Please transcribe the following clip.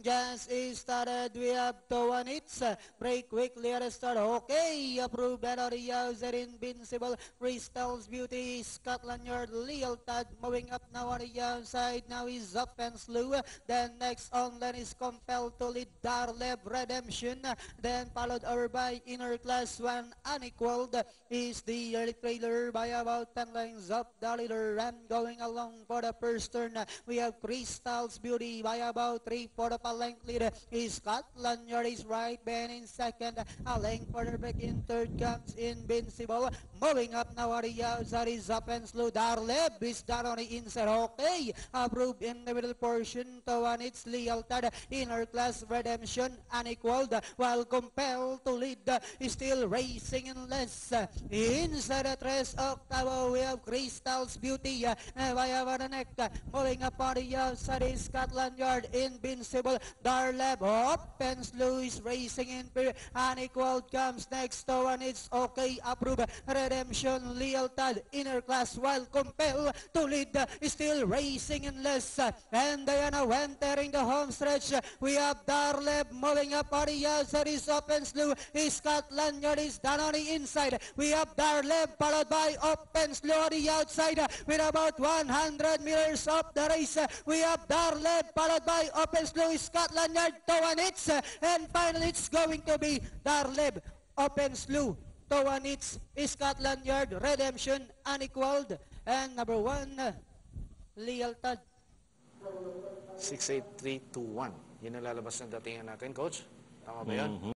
just started. We have Towanitz. Break quickly at the start. Okay, approved and on the user Invincible. Crystal's Beauty, Scotland Yard, Lealtad moving up now on the outside. Now he's up and slew. Then next on then is compelled to lead Darlev Redemption. Then followed over by Inner Class 1 Unequaled is the early trailer by about 10 lengths up the leader and going along for the first turn. We have Crystal's Beauty by about 3/4 of a length lead. Is Scotland Yard is right behind in second. A length further back in third comes Invincible. Moving up now on the outside is up and slow. Darlev is down on the inside. Okay, approved in the middle portion. Towanitz, Lealtad, Inner Class Redemption, Unequaled, while compelled to lead, is still racing in less. Inside the 3 octavo, we have Crystal's Beauty by over the neck. Moving up on the outside is Scotland Yard, Invincible, Darlev, open slow is racing in period. Unequaled comes next. Towanitz, okay, approved. Redemption, Lealtad, Inner Class, while compelled to lead, is still racing in less. And Diana went entering the home stretch. We have Darlev moving up on the outside is open slow. Is Scotland Yard is down on the inside. We have Darlev followed by open slow on the outside with about 100 meters of the race. We have Darlev followed by open slow is Scotland Yard, Towanitz, and finally it's going to be Darlev, open slow, Towanitz, Scotland Yard, Redemption, Unequaled, and number 1, Lealtad. 68321. Yun ang lalabas ng datingan natin, Coach. Tama ba yun?